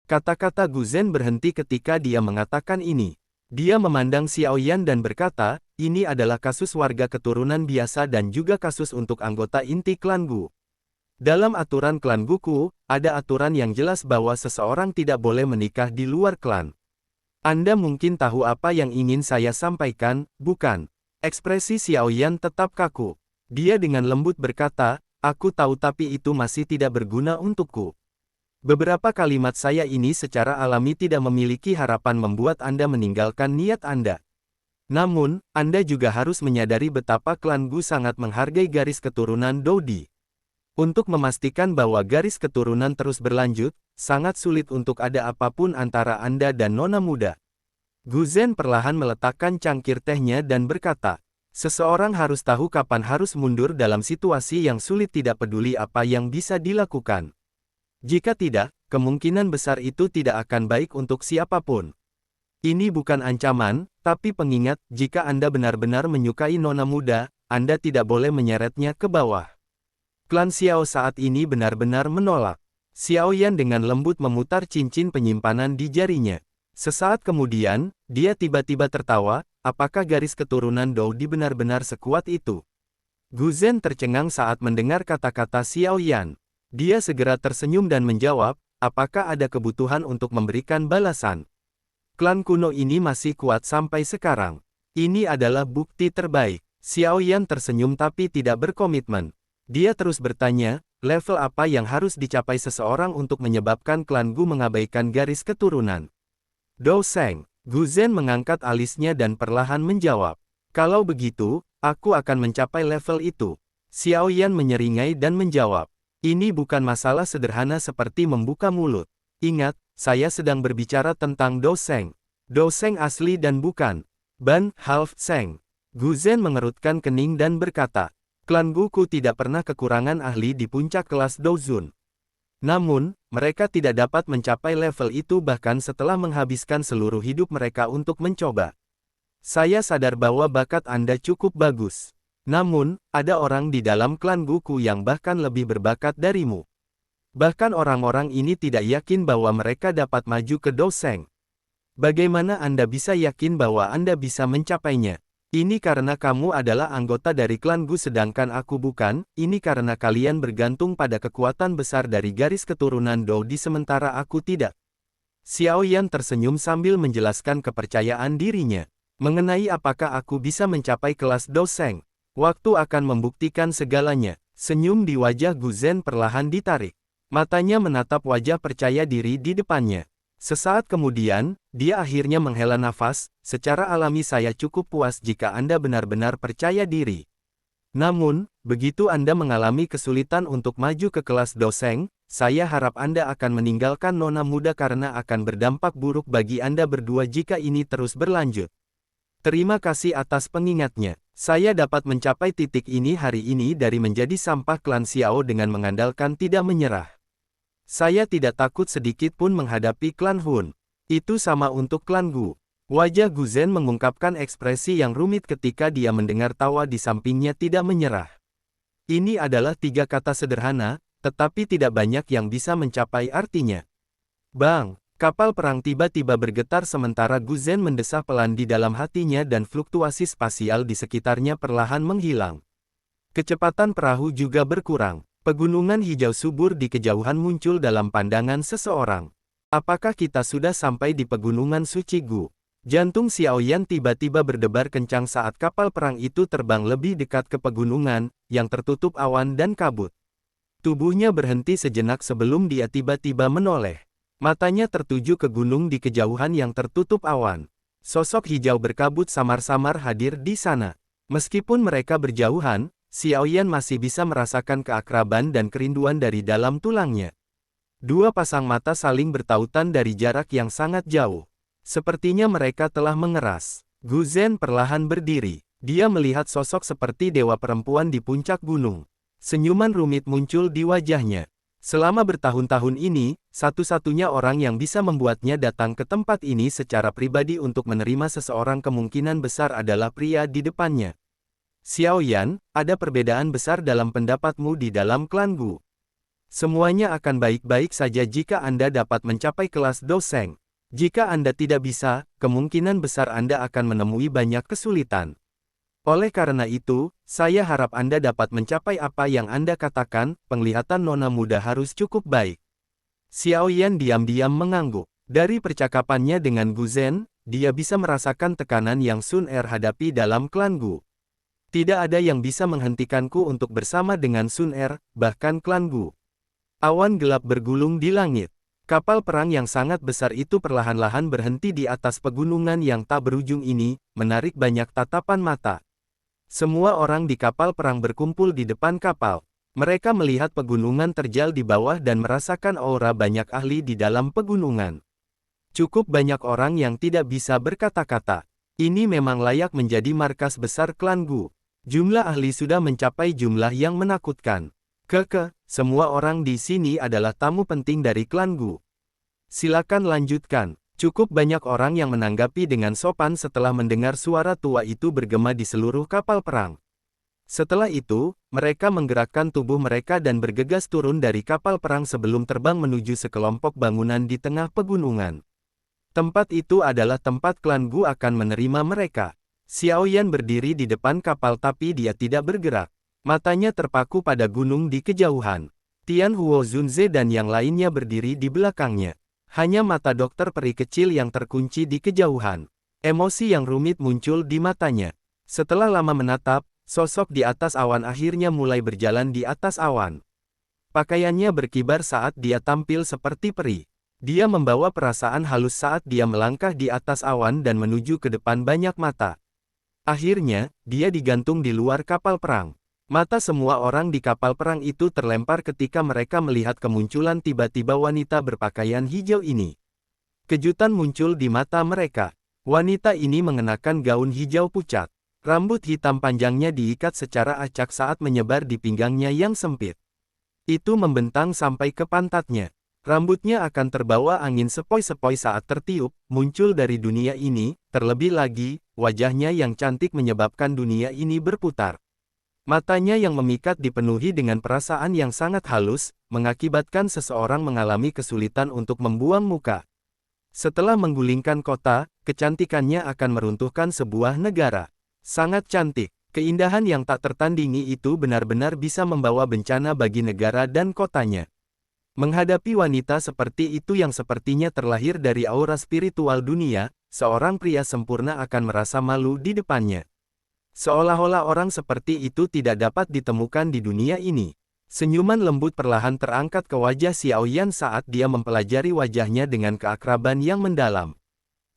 Speaker 1: Kata-kata Gu Zhen berhenti ketika dia mengatakan ini. Dia memandang Xiao Yan dan berkata, ini adalah kasus warga keturunan biasa dan juga kasus untuk anggota inti klan Gu. Dalam aturan klan Guku, ada aturan yang jelas bahwa seseorang tidak boleh menikah di luar klan. Anda mungkin tahu apa yang ingin saya sampaikan, bukan? Ekspresi Xiao Yan tetap kaku. Dia dengan lembut berkata, aku tahu tapi itu masih tidak berguna untukku. Beberapa kalimat saya ini secara alami tidak memiliki harapan membuat Anda meninggalkan niat Anda. Namun, Anda juga harus menyadari betapa klan Gu sangat menghargai garis keturunan Dodi. Untuk memastikan bahwa garis keturunan terus berlanjut, sangat sulit untuk ada apapun antara Anda dan nona muda. Gu Zhen perlahan meletakkan cangkir tehnya dan berkata, seseorang harus tahu kapan harus mundur dalam situasi yang sulit tidak peduli apa yang bisa dilakukan. Jika tidak, kemungkinan besar itu tidak akan baik untuk siapapun. Ini bukan ancaman, tapi pengingat, jika Anda benar-benar menyukai nona muda, Anda tidak boleh menyeretnya ke bawah. Klan Xiao saat ini benar-benar menolak. Xiao Yan dengan lembut memutar cincin penyimpanan di jarinya. Sesaat kemudian, dia tiba-tiba tertawa, apakah garis keturunan Dou Di benar-benar sekuat itu? Gu Zhen tercengang saat mendengar kata-kata Xiao Yan. Dia segera tersenyum dan menjawab, apakah ada kebutuhan untuk memberikan balasan? Klan kuno ini masih kuat sampai sekarang. Ini adalah bukti terbaik. Xiao Yan tersenyum tapi tidak berkomitmen. Dia terus bertanya, level apa yang harus dicapai seseorang untuk menyebabkan klan Gu mengabaikan garis keturunan? Dou Sheng. Gu Zhen mengangkat alisnya dan perlahan menjawab. Kalau begitu, aku akan mencapai level itu. Xiao Yan menyeringai dan menjawab. Ini bukan masalah sederhana seperti membuka mulut. Ingat, saya sedang berbicara tentang Dou Sheng. Dou Sheng asli dan bukan Ban Half Sheng. Gu Zhen mengerutkan kening dan berkata, klan Gu tidak pernah kekurangan ahli di puncak kelas Douzun. Namun, mereka tidak dapat mencapai level itu bahkan setelah menghabiskan seluruh hidup mereka untuk mencoba. Saya sadar bahwa bakat Anda cukup bagus. Namun, ada orang di dalam klan Gu yang bahkan lebih berbakat darimu. Bahkan orang-orang ini tidak yakin bahwa mereka dapat maju ke Dou Sheng. Bagaimana Anda bisa yakin bahwa Anda bisa mencapainya? Ini karena kamu adalah anggota dari klan Gu sedangkan aku bukan, ini karena kalian bergantung pada kekuatan besar dari garis keturunan Dou Di sementara aku tidak. Xiao Yan tersenyum sambil menjelaskan kepercayaan dirinya. Mengenai apakah aku bisa mencapai kelas Dou Sheng, waktu akan membuktikan segalanya. Senyum di wajah Gu Zhen perlahan ditarik. Matanya menatap wajah percaya diri di depannya. Sesaat kemudian, dia akhirnya menghela nafas, secara alami saya cukup puas jika Anda benar-benar percaya diri. Namun, begitu Anda mengalami kesulitan untuk maju ke kelas Dou Sheng, saya harap Anda akan meninggalkan nona muda karena akan berdampak buruk bagi Anda berdua jika ini terus berlanjut. Terima kasih atas pengingatnya. Saya dapat mencapai titik ini hari ini dari menjadi sampah klan Xiao dengan mengandalkan tidak menyerah. Saya tidak takut sedikit pun menghadapi klan Hun. Itu sama untuk klan Gu. Wajah Gu Zhen mengungkapkan ekspresi yang rumit ketika dia mendengar tawa di sampingnya tidak menyerah. Ini adalah 3 kata sederhana, tetapi tidak banyak yang bisa mencapai artinya. Bang! Kapal perang tiba-tiba bergetar sementara Gu Zhen mendesah pelan di dalam hatinya dan fluktuasi spasial di sekitarnya perlahan menghilang. Kecepatan perahu juga berkurang. Pegunungan hijau subur di kejauhan muncul dalam pandangan seseorang. Apakah kita sudah sampai di pegunungan suci Gu? Jantung Xiao Yan tiba-tiba berdebar kencang saat kapal perang itu terbang lebih dekat ke pegunungan, yang tertutup awan dan kabut. Tubuhnya berhenti sejenak sebelum dia tiba-tiba menoleh. Matanya tertuju ke gunung di kejauhan yang tertutup awan. Sosok hijau berkabut samar-samar hadir di sana. Meskipun mereka berjauhan, Xiao Yan masih bisa merasakan keakraban dan kerinduan dari dalam tulangnya. 2 pasang mata saling bertautan dari jarak yang sangat jauh. Sepertinya mereka telah mengeras. Gu Zhen perlahan berdiri. Dia melihat sosok seperti dewa perempuan di puncak gunung. Senyuman rumit muncul di wajahnya. Selama bertahun-tahun ini, satu-satunya orang yang bisa membuatnya datang ke tempat ini secara pribadi untuk menerima seseorang kemungkinan besar adalah pria di depannya. Xiao Yan, ada perbedaan besar dalam pendapatmu di dalam klan Gu. Semuanya akan baik-baik saja jika Anda dapat mencapai kelas Dou Sheng. Jika Anda tidak bisa, kemungkinan besar Anda akan menemui banyak kesulitan. Oleh karena itu, saya harap Anda dapat mencapai apa yang Anda katakan, penglihatan nona muda harus cukup baik. Xiao Yan diam-diam mengangguk. Dari percakapannya dengan Gu Zhen, dia bisa merasakan tekanan yang Sun Er hadapi dalam klan Gu. Tidak ada yang bisa menghentikanku untuk bersama dengan Sun Er, bahkan klan Gu. Awan gelap bergulung di langit. Kapal perang yang sangat besar itu perlahan-lahan berhenti di atas pegunungan yang tak berujung ini, menarik banyak tatapan mata. Semua orang di kapal perang berkumpul di depan kapal. Mereka melihat pegunungan terjal di bawah dan merasakan aura banyak ahli di dalam pegunungan. Cukup banyak orang yang tidak bisa berkata-kata. Ini memang layak menjadi markas besar klan Gu. Jumlah ahli sudah mencapai jumlah yang menakutkan. Semua orang di sini adalah tamu penting dari klan Gu. Silakan lanjutkan. Cukup banyak orang yang menanggapi dengan sopan setelah mendengar suara tua itu bergema di seluruh kapal perang. Setelah itu, mereka menggerakkan tubuh mereka dan bergegas turun dari kapal perang sebelum terbang menuju sekelompok bangunan di tengah pegunungan. Tempat itu adalah tempat klan Gu akan menerima mereka. Xiao Yan berdiri di depan kapal tapi dia tidak bergerak. Matanya terpaku pada gunung di kejauhan. Tian Huo Zunze dan yang lainnya berdiri di belakangnya. Hanya mata dokter peri kecil yang terkunci di kejauhan. Emosi yang rumit muncul di matanya. Setelah lama menatap, sosok di atas awan akhirnya mulai berjalan di atas awan. Pakaiannya berkibar saat dia tampil seperti peri. Dia membawa perasaan halus saat dia melangkah di atas awan dan menuju ke depan banyak mata. Akhirnya, dia digantung di luar kapal perang. Mata semua orang di kapal perang itu terlempar ketika mereka melihat kemunculan tiba-tiba wanita berpakaian hijau ini. Kejutan muncul di mata mereka. Wanita ini mengenakan gaun hijau pucat. Rambut hitam panjangnya diikat secara acak saat menyebar di pinggangnya yang sempit. Itu membentang sampai ke pantatnya. Rambutnya akan terbawa angin sepoi-sepoi saat tertiup, muncul dari dunia ini, terlebih lagi, wajahnya yang cantik menyebabkan dunia ini berputar. Matanya yang memikat dipenuhi dengan perasaan yang sangat halus, mengakibatkan seseorang mengalami kesulitan untuk membuang muka. Setelah menggulingkan kota, kecantikannya akan meruntuhkan sebuah negara. Sangat cantik, keindahan yang tak tertandingi itu benar-benar bisa membawa bencana bagi negara dan kotanya. Menghadapi wanita seperti itu yang sepertinya terlahir dari aura spiritual dunia, seorang pria sempurna akan merasa malu di depannya. Seolah-olah orang seperti itu tidak dapat ditemukan di dunia ini. Senyuman lembut perlahan terangkat ke wajah Xiao Yan saat dia mempelajari wajahnya dengan keakraban yang mendalam.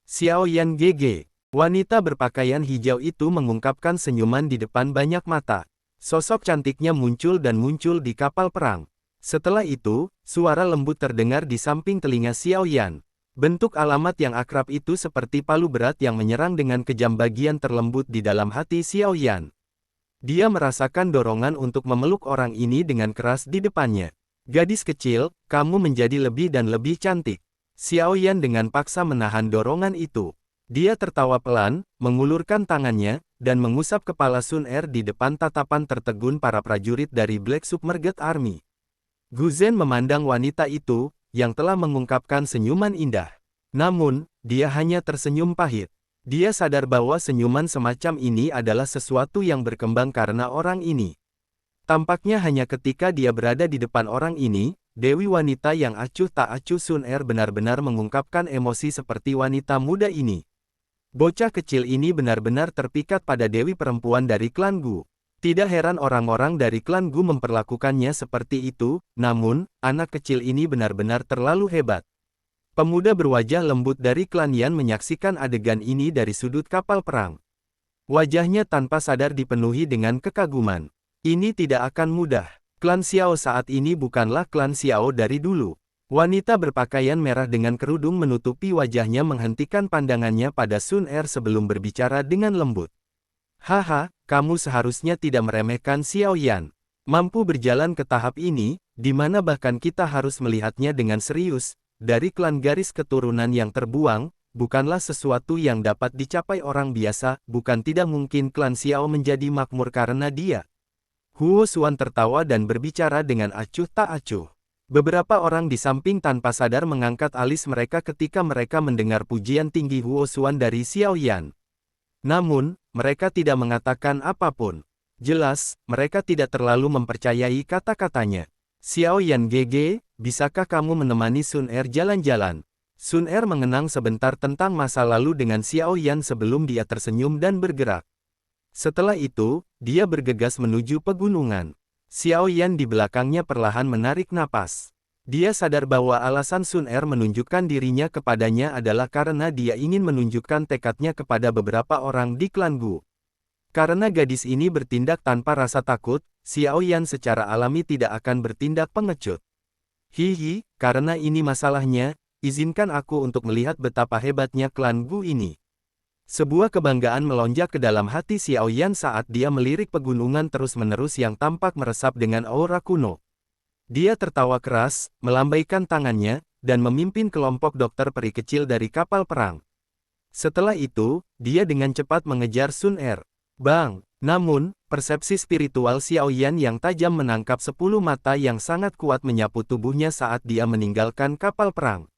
Speaker 1: Xiao Yan GG. Wanita berpakaian hijau itu mengungkapkan senyuman di depan banyak mata. Sosok cantiknya muncul dan muncul di kapal perang. Setelah itu, suara lembut terdengar di samping telinga Xiao Yan. Bentuk alamat yang akrab itu seperti palu berat yang menyerang dengan kejam bagian terlembut di dalam hati Xiao Yan. Dia merasakan dorongan untuk memeluk orang ini dengan keras di depannya. Gadis kecil, kamu menjadi lebih dan lebih cantik. Xiao Yan dengan paksa menahan dorongan itu. Dia tertawa pelan, mengulurkan tangannya, dan mengusap kepala Sun Er di depan tatapan tertegun para prajurit dari Black Submerged Army. Gu Zhen memandang wanita itu, yang telah mengungkapkan senyuman indah. Namun, dia hanya tersenyum pahit. Dia sadar bahwa senyuman semacam ini adalah sesuatu yang berkembang karena orang ini. Tampaknya hanya ketika dia berada di depan orang ini, Dewi wanita yang acuh tak acuh Sun Er benar-benar mengungkapkan emosi seperti wanita muda ini. Bocah kecil ini benar-benar terpikat pada dewi perempuan dari klan Gu. Tidak heran orang-orang dari klan Gu memperlakukannya seperti itu, namun, anak kecil ini benar-benar terlalu hebat. Pemuda berwajah lembut dari klan Yan menyaksikan adegan ini dari sudut kapal perang. Wajahnya tanpa sadar dipenuhi dengan kekaguman. Ini tidak akan mudah. Klan Xiao saat ini bukanlah klan Xiao dari dulu. Wanita berpakaian merah dengan kerudung menutupi wajahnya menghentikan pandangannya pada Sun Er sebelum berbicara dengan lembut. Haha, kamu seharusnya tidak meremehkan Xiao Yan. Mampu berjalan ke tahap ini, di mana bahkan kita harus melihatnya dengan serius, dari klan garis keturunan yang terbuang, bukanlah sesuatu yang dapat dicapai orang biasa, bukan tidak mungkin klan Xiao menjadi makmur karena dia. Huo Xuan tertawa dan berbicara dengan acuh tak acuh. Beberapa orang di samping tanpa sadar mengangkat alis mereka ketika mereka mendengar pujian tinggi Huo Xuan dari Xiao Yan. Namun, mereka tidak mengatakan apapun. Jelas, mereka tidak terlalu mempercayai kata-katanya. Xiao Yan GG, bisakah kamu menemani Sun Er jalan-jalan? Sun Er mengenang sebentar tentang masa lalu dengan Xiao Yan sebelum dia tersenyum dan bergerak. Setelah itu, dia bergegas menuju pegunungan. Xiao Yan di belakangnya perlahan menarik napas. Dia sadar bahwa alasan Sun Er menunjukkan dirinya kepadanya adalah karena dia ingin menunjukkan tekadnya kepada beberapa orang di klan Gu. Karena gadis ini bertindak tanpa rasa takut, Xiao Yan secara alami tidak akan bertindak pengecut. Hihi, karena ini masalahnya, izinkan aku untuk melihat betapa hebatnya klan Gu ini. Sebuah kebanggaan melonjak ke dalam hati Xiao Yan saat dia melirik pegunungan terus-menerus yang tampak meresap dengan aura kuno. Dia tertawa keras, melambaikan tangannya, dan memimpin kelompok dokter peri kecil dari kapal perang. Setelah itu, dia dengan cepat mengejar Sun Er. Bang! Namun, persepsi spiritual Xiao Yan yang tajam menangkap 10 mata yang sangat kuat menyapu tubuhnya saat dia meninggalkan kapal perang.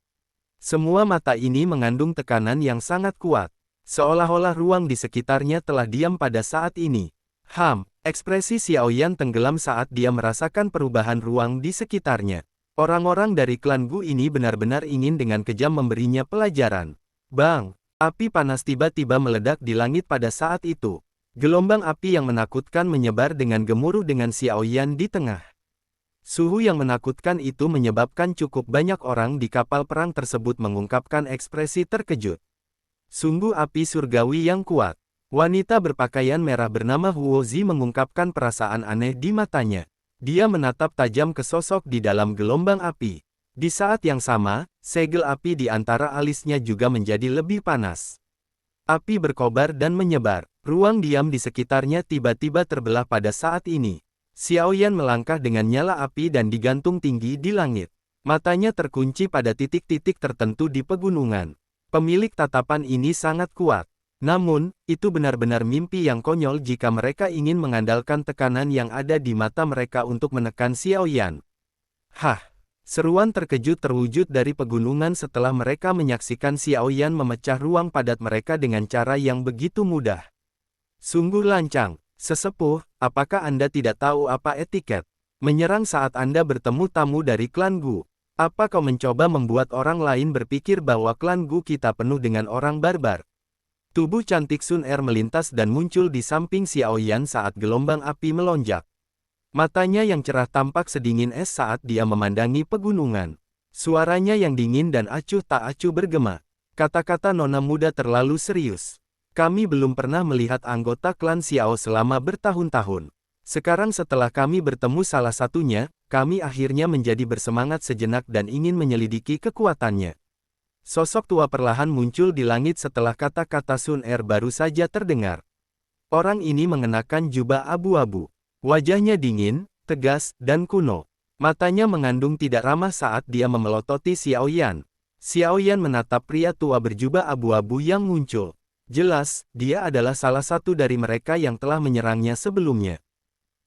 Speaker 1: Semua mata ini mengandung tekanan yang sangat kuat. Seolah-olah ruang di sekitarnya telah diam pada saat ini. Ekspresi Xiao Yan tenggelam saat dia merasakan perubahan ruang di sekitarnya. Orang-orang dari klan Gu ini benar-benar ingin dengan kejam memberinya pelajaran. Bang! Api panas tiba-tiba meledak di langit pada saat itu. Gelombang api yang menakutkan menyebar dengan gemuruh dengan Xiao Yan di tengah. Suhu yang menakutkan itu menyebabkan cukup banyak orang di kapal perang tersebut mengungkapkan ekspresi terkejut. Sungguh api surgawi yang kuat. Wanita berpakaian merah bernama Huo Zi mengungkapkan perasaan aneh di matanya. Dia menatap tajam ke sosok di dalam gelombang api. Di saat yang sama, segel api di antara alisnya juga menjadi lebih panas. Api berkobar dan menyebar. Ruang diam di sekitarnya tiba-tiba terbelah pada saat ini. Xiao Yan melangkah dengan nyala api dan digantung tinggi di langit. Matanya terkunci pada titik-titik tertentu di pegunungan. Pemilik tatapan ini sangat kuat. Namun, itu benar-benar mimpi yang konyol jika mereka ingin mengandalkan tekanan yang ada di mata mereka untuk menekan Xiao Yan. Hah! Seruan terkejut terwujud dari pegunungan setelah mereka menyaksikan Xiao Yan memecah ruang padat mereka dengan cara yang begitu mudah. Sungguh lancang. Sesepuh, apakah Anda tidak tahu apa etiket? Menyerang saat Anda bertemu tamu dari klan Gu. Apa kau mencoba membuat orang lain berpikir bahwa klan Gu kita penuh dengan orang barbar? Tubuh cantik Sun Er melintas dan muncul di samping Xiao Yan saat gelombang api melonjak. Matanya yang cerah tampak sedingin es saat dia memandangi pegunungan. Suaranya yang dingin dan acuh tak acuh bergema. Kata-kata nona muda terlalu serius. Kami belum pernah melihat anggota klan Xiao selama bertahun-tahun. Sekarang setelah kami bertemu salah satunya, kami akhirnya menjadi bersemangat sejenak dan ingin menyelidiki kekuatannya. Sosok tua perlahan muncul di langit setelah kata-kata Sun Er baru saja terdengar. Orang ini mengenakan jubah abu-abu. Wajahnya dingin, tegas, dan kuno. Matanya mengandung tidak ramah saat dia memelototi Xiao Yan. Xiao Yan menatap pria tua berjubah abu-abu yang muncul. Jelas, dia adalah salah satu dari mereka yang telah menyerangnya sebelumnya.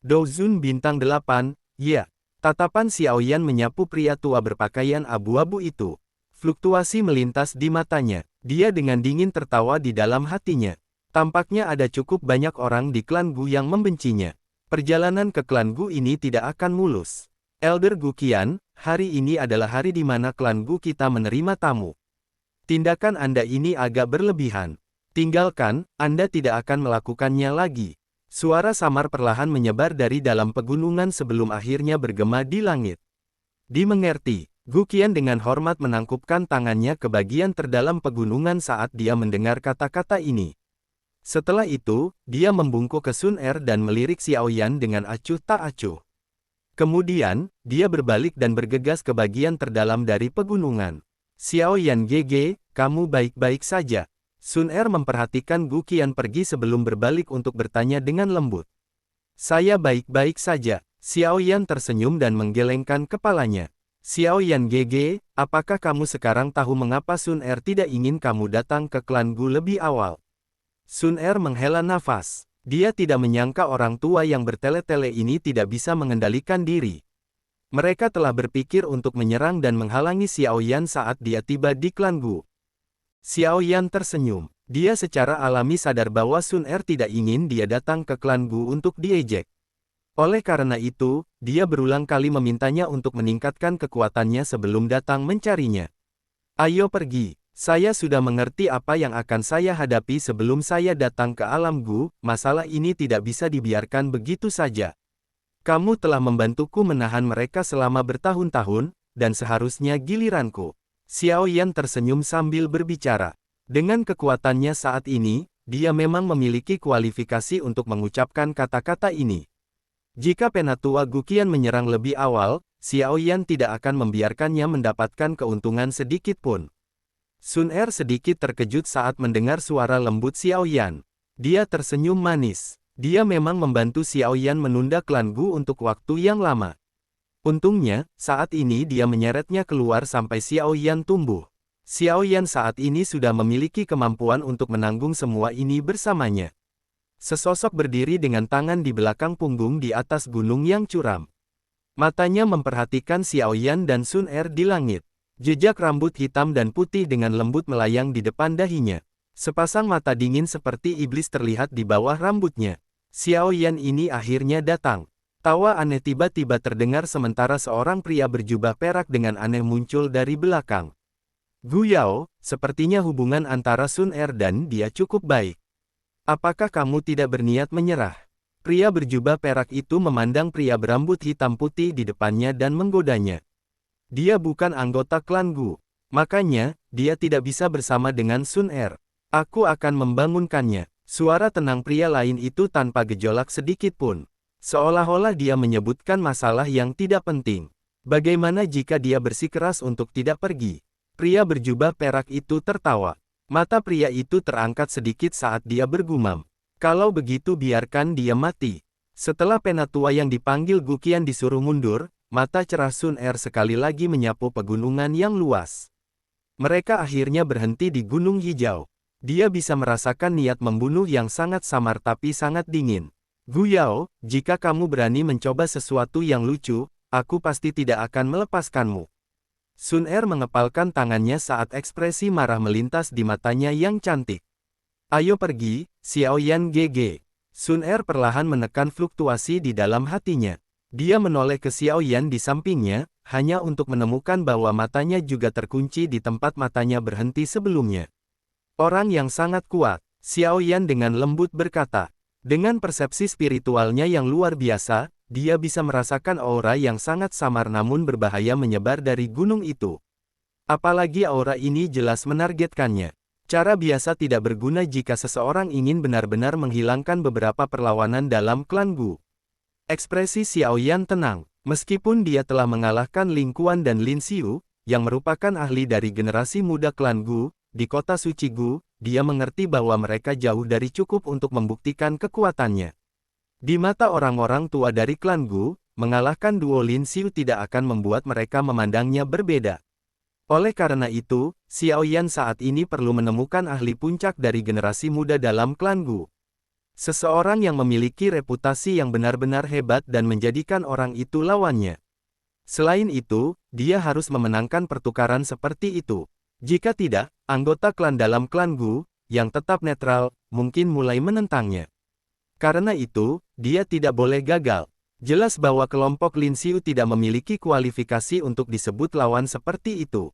Speaker 1: Douzun Bintang 8, ya. Tatapan Xiao Yan menyapu pria tua berpakaian abu-abu itu. Fluktuasi melintas di matanya. Dia dengan dingin tertawa di dalam hatinya. Tampaknya ada cukup banyak orang di klan Gu yang membencinya. Perjalanan ke klan Gu ini tidak akan mulus. Elder Gu Qian, hari ini adalah hari di mana klan Gu kita menerima tamu. Tindakan Anda ini agak berlebihan. Tinggalkan, Anda tidak akan melakukannya lagi. Suara samar perlahan menyebar dari dalam pegunungan sebelum akhirnya bergema di langit. Dimengerti. Gu Qian dengan hormat menangkupkan tangannya ke bagian terdalam pegunungan saat dia mendengar kata-kata ini. Setelah itu, dia membungkuk ke Sun Er dan melirik Xiao Yan dengan acuh tak acuh. Kemudian, dia berbalik dan bergegas ke bagian terdalam dari pegunungan. Xiao Yan GG, kamu baik-baik saja. Sun Er memperhatikan Gu Qian pergi sebelum berbalik untuk bertanya dengan lembut. Saya baik-baik saja. Xiao Yan tersenyum dan menggelengkan kepalanya. Xiao Yan GG, apakah kamu sekarang tahu mengapa Sun Er tidak ingin kamu datang ke klan Gu lebih awal? Sun Er menghela nafas. Dia tidak menyangka orang tua yang bertele-tele ini tidak bisa mengendalikan diri. Mereka telah berpikir untuk menyerang dan menghalangi Xiao Yan saat dia tiba di klan Gu. Xiao Yan tersenyum. Dia secara alami sadar bahwa Sun Er tidak ingin dia datang ke klan Gu untuk diejek. Oleh karena itu, dia berulang kali memintanya untuk meningkatkan kekuatannya sebelum datang mencarinya. Ayo pergi, saya sudah mengerti apa yang akan saya hadapi sebelum saya datang ke alam Gu, masalah ini tidak bisa dibiarkan begitu saja. Kamu telah membantuku menahan mereka selama bertahun-tahun, dan seharusnya giliranku. Xiao Yan tersenyum sambil berbicara. Dengan kekuatannya saat ini, dia memang memiliki kualifikasi untuk mengucapkan kata-kata ini. Jika Penatua Guqian menyerang lebih awal, Xiao Yan tidak akan membiarkannya mendapatkan keuntungan sedikit pun. Sun Er sedikit terkejut saat mendengar suara lembut Xiao Yan. Dia tersenyum manis. Dia memang membantu Xiao Yan menunda klan Gu untuk waktu yang lama. Untungnya, saat ini dia menyeretnya keluar sampai Xiao Yan tumbuh. Xiao Yan saat ini sudah memiliki kemampuan untuk menanggung semua ini bersamanya. Sesosok berdiri dengan tangan di belakang punggung di atas gunung yang curam. Matanya memperhatikan Xiao Yan dan Sun Er di langit. Jejak rambut hitam dan putih dengan lembut melayang di depan dahinya. Sepasang mata dingin seperti iblis terlihat di bawah rambutnya. Xiao Yan ini akhirnya datang. Tawa aneh tiba-tiba terdengar sementara seorang pria berjubah perak dengan aneh muncul dari belakang. Gu Yao, sepertinya hubungan antara Sun Er dan dia cukup baik. Apakah kamu tidak berniat menyerah? Pria berjubah perak itu memandang pria berambut hitam putih di depannya dan menggodanya. Dia bukan anggota klan Gu. Makanya, dia tidak bisa bersama dengan Sun Er. Aku akan membangunkannya. Suara tenang pria lain itu tanpa gejolak sedikit pun. Seolah-olah dia menyebutkan masalah yang tidak penting. Bagaimana jika dia bersikeras untuk tidak pergi? Pria berjubah perak itu tertawa. Mata pria itu terangkat sedikit saat dia bergumam. Kalau begitu biarkan dia mati. Setelah Penatua yang dipanggil Guqian disuruh mundur, mata cerah Sun Er sekali lagi menyapu pegunungan yang luas. Mereka akhirnya berhenti di Gunung Hijau. Dia bisa merasakan niat membunuh yang sangat samar tapi sangat dingin. Gu Yao, jika kamu berani mencoba sesuatu yang lucu, aku pasti tidak akan melepaskanmu. Sun Er mengepalkan tangannya saat ekspresi marah melintas di matanya yang cantik. Ayo pergi, Xiao Yan GG. Sun Er perlahan menekan fluktuasi di dalam hatinya. Dia menoleh ke Xiao Yan di sampingnya, hanya untuk menemukan bahwa matanya juga terkunci di tempat matanya berhenti sebelumnya. Orang yang sangat kuat, Xiao Yan dengan lembut berkata. Dengan persepsi spiritualnya yang luar biasa, dia bisa merasakan aura yang sangat samar namun berbahaya menyebar dari gunung itu. Apalagi aura ini jelas menargetkannya. Cara biasa tidak berguna jika seseorang ingin benar-benar menghilangkan beberapa perlawanan dalam klan Gu. Ekspresi Xiao Yan tenang, meskipun dia telah mengalahkan Ling Quan dan Lin Xiu, yang merupakan ahli dari generasi muda klan Gu, di kota suci Gu, dia mengerti bahwa mereka jauh dari cukup untuk membuktikan kekuatannya. Di mata orang-orang tua dari klan Gu, mengalahkan duo Lin Xiu tidak akan membuat mereka memandangnya berbeda. Oleh karena itu, Xiao Yan saat ini perlu menemukan ahli puncak dari generasi muda dalam klan Gu. Seseorang yang memiliki reputasi yang benar-benar hebat dan menjadikan orang itu lawannya. Selain itu, dia harus memenangkan pertukaran seperti itu. Jika tidak, anggota klan dalam klan Gu, yang tetap netral, mungkin mulai menentangnya. Karena itu, dia tidak boleh gagal. Jelas bahwa kelompok Lin Xiu tidak memiliki kualifikasi untuk disebut lawan seperti itu.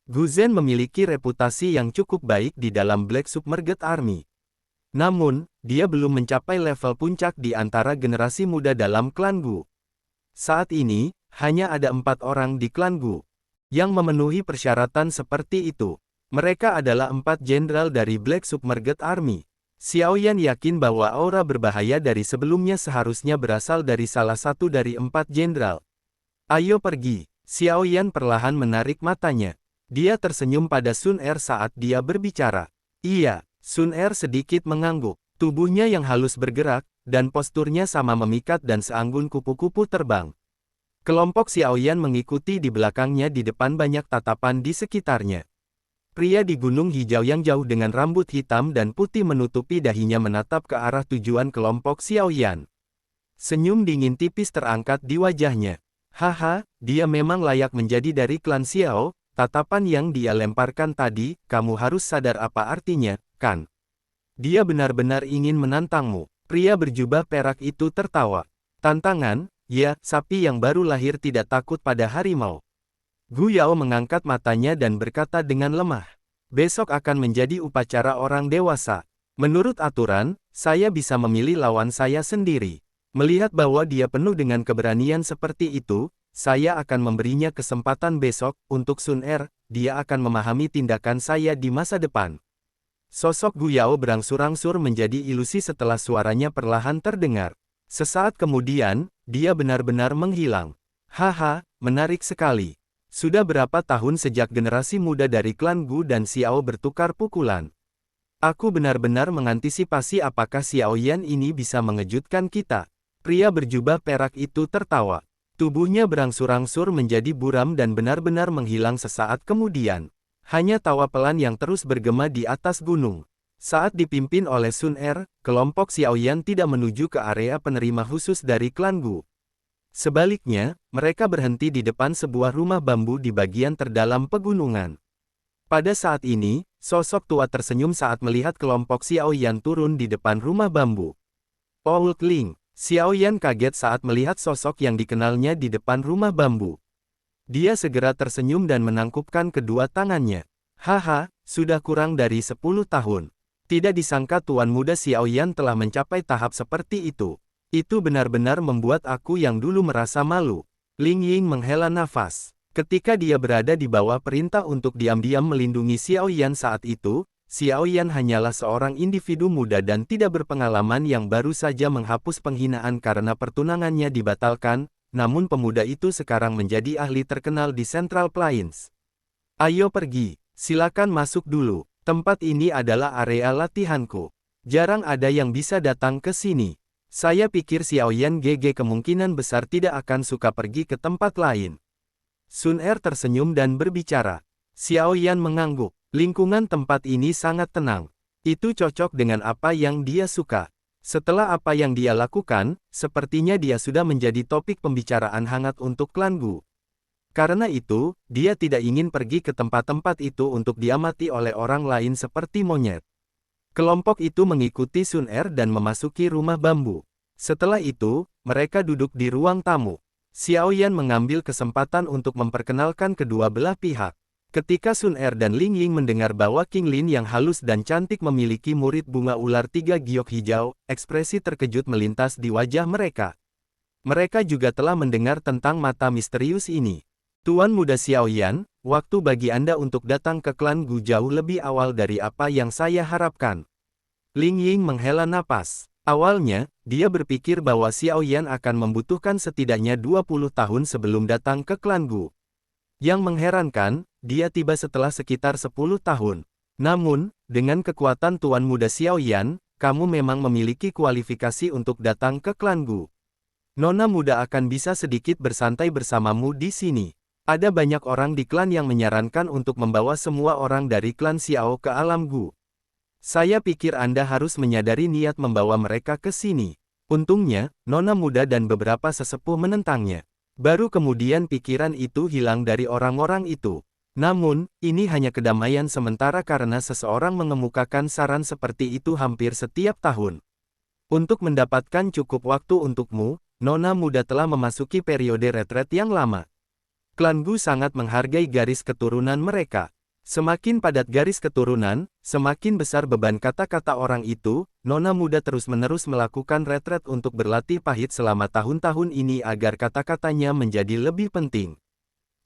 Speaker 1: Gu Zhen memiliki reputasi yang cukup baik di dalam Black Submerged Army. Namun, dia belum mencapai level puncak di antara generasi muda dalam klan Gu. Saat ini, hanya ada 4 orang di klan Gu yang memenuhi persyaratan seperti itu. Mereka adalah 4 jenderal dari Black Submerged Army. Xiao Yan yakin bahwa aura berbahaya dari sebelumnya seharusnya berasal dari salah satu dari 4 jenderal. Ayo pergi. Xiao Yan perlahan menarik matanya. Dia tersenyum pada Sun Er saat dia berbicara. Iya, Sun Er sedikit mengangguk. Tubuhnya yang halus bergerak, dan posturnya sama memikat dan seanggun kupu-kupu terbang. Kelompok Xiao Yan mengikuti di belakangnya di depan banyak tatapan di sekitarnya. Pria di Gunung Hijau yang jauh dengan rambut hitam dan putih menutupi dahinya menatap ke arah tujuan kelompok Xiao Yan. Senyum dingin tipis terangkat di wajahnya. Haha, dia memang layak menjadi dari klan Xiao, tatapan yang dia lemparkan tadi, kamu harus sadar apa artinya, kan? Dia benar-benar ingin menantangmu. Pria berjubah perak itu tertawa. Tantangan? Ya, sapi yang baru lahir tidak takut pada harimau. Gu Yao mengangkat matanya dan berkata dengan lemah. Besok akan menjadi upacara orang dewasa. Menurut aturan, saya bisa memilih lawan saya sendiri. Melihat bahwa dia penuh dengan keberanian seperti itu, saya akan memberinya kesempatan besok. Untuk Sun Er, dia akan memahami tindakan saya di masa depan. Sosok Gu Yao berangsur-angsur menjadi ilusi setelah suaranya perlahan terdengar. Sesaat kemudian, dia benar-benar menghilang. Haha, menarik sekali. Sudah berapa tahun sejak generasi muda dari klan Gu dan Xiao bertukar pukulan. Aku benar-benar mengantisipasi apakah Xiao Yan ini bisa mengejutkan kita. Pria berjubah perak itu tertawa. Tubuhnya berangsur-angsur menjadi buram dan benar-benar menghilang sesaat kemudian. Hanya tawa pelan yang terus bergema di atas gunung. Saat dipimpin oleh Sun Er, kelompok Xiao Yan tidak menuju ke area penerima khusus dari klan Gu. Sebaliknya, mereka berhenti di depan sebuah rumah bambu di bagian terdalam pegunungan. Pada saat ini, sosok tua tersenyum saat melihat kelompok Xiao Yan turun di depan rumah bambu. Old Ling, Xiao Yan kaget saat melihat sosok yang dikenalnya di depan rumah bambu. Dia segera tersenyum dan menangkupkan kedua tangannya. Haha, sudah kurang dari 10 tahun. Tidak disangka Tuan Muda Xiao Yan telah mencapai tahap seperti itu. Itu benar-benar membuat aku yang dulu merasa malu. Ling Ying menghela nafas. Ketika dia berada di bawah perintah untuk diam-diam melindungi Xiao Yan saat itu, Xiao Yan hanyalah seorang individu muda dan tidak berpengalaman yang baru saja menghapus penghinaan karena pertunangannya dibatalkan, namun pemuda itu sekarang menjadi ahli terkenal di Central Plains. Ayo pergi, silakan masuk dulu. Tempat ini adalah area latihanku. Jarang ada yang bisa datang ke sini. Saya pikir Xiao Yan GG kemungkinan besar tidak akan suka pergi ke tempat lain. Sun Er tersenyum dan berbicara. Xiao Yan mengangguk. Lingkungan tempat ini sangat tenang. Itu cocok dengan apa yang dia suka. Setelah apa yang dia lakukan, sepertinya dia sudah menjadi topik pembicaraan hangat untuk klan Gu. Karena itu, dia tidak ingin pergi ke tempat-tempat itu untuk diamati oleh orang lain seperti monyet. Kelompok itu mengikuti Sun Er dan memasuki rumah bambu. Setelah itu, mereka duduk di ruang tamu. Xiao Yan mengambil kesempatan untuk memperkenalkan kedua belah pihak. Ketika Sun Er dan Ling Ying mendengar bahwa King Lin yang halus dan cantik memiliki murid bunga ular 3 giok hijau, ekspresi terkejut melintas di wajah mereka. Mereka juga telah mendengar tentang mata misterius ini. Tuan Muda Xiao Yan, waktu bagi Anda untuk datang ke klan Gu jauh lebih awal dari apa yang saya harapkan. Ling Ying menghela napas. Awalnya, dia berpikir bahwa Xiao Yan akan membutuhkan setidaknya 20 tahun sebelum datang ke klan Gu. Yang mengherankan, dia tiba setelah sekitar 10 tahun. Namun, dengan kekuatan Tuan Muda Xiao Yan, kamu memang memiliki kualifikasi untuk datang ke klan Gu. Nona muda akan bisa sedikit bersantai bersamamu di sini. Ada banyak orang di klan yang menyarankan untuk membawa semua orang dari klan Xiao ke alam Gu. Saya pikir Anda harus menyadari niat membawa mereka ke sini. Untungnya, Nona muda dan beberapa sesepuh menentangnya. Baru kemudian pikiran itu hilang dari orang-orang itu. Namun, ini hanya kedamaian sementara karena seseorang mengemukakan saran seperti itu hampir setiap tahun. Untuk mendapatkan cukup waktu untukmu, Nona muda telah memasuki periode retret yang lama. Klan Gu sangat menghargai garis keturunan mereka. Semakin padat garis keturunan, semakin besar beban kata-kata orang itu. Nona muda terus-menerus melakukan retret untuk berlatih pahit selama tahun-tahun ini agar kata-katanya menjadi lebih penting.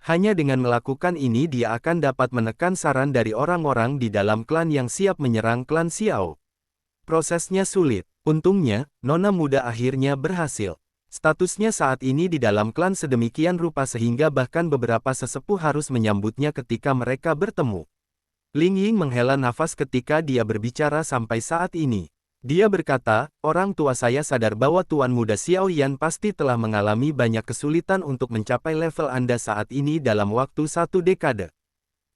Speaker 1: Hanya dengan melakukan ini dia akan dapat menekan saran dari orang-orang di dalam klan yang siap menyerang klan Xiao. Prosesnya sulit. Untungnya, Nona muda akhirnya berhasil. Statusnya saat ini di dalam klan sedemikian rupa sehingga bahkan beberapa sesepuh harus menyambutnya ketika mereka bertemu. Ling Ying menghela nafas ketika dia berbicara sampai saat ini. Dia berkata, orang tua saya sadar bahwa Tuan Muda Xiao Yan pasti telah mengalami banyak kesulitan untuk mencapai level Anda saat ini dalam waktu 1 dekade.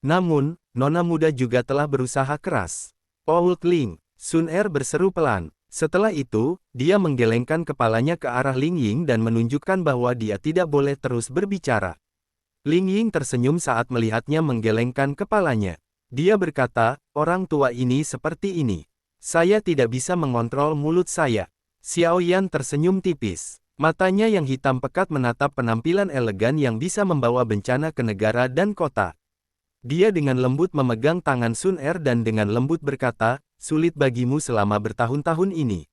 Speaker 1: Namun, Nona muda juga telah berusaha keras. Old Ling, Sun Er berseru pelan. Setelah itu, dia menggelengkan kepalanya ke arah Ling Ying dan menunjukkan bahwa dia tidak boleh terus berbicara. Ling Ying tersenyum saat melihatnya menggelengkan kepalanya. Dia berkata, orang tua ini seperti ini. Saya tidak bisa mengontrol mulut saya. Xiao Yan tersenyum tipis. Matanya yang hitam pekat menatap penampilan elegan yang bisa membawa bencana ke negara dan kota. Dia dengan lembut memegang tangan Sun Er dan dengan lembut berkata, sulit bagimu selama bertahun-tahun ini.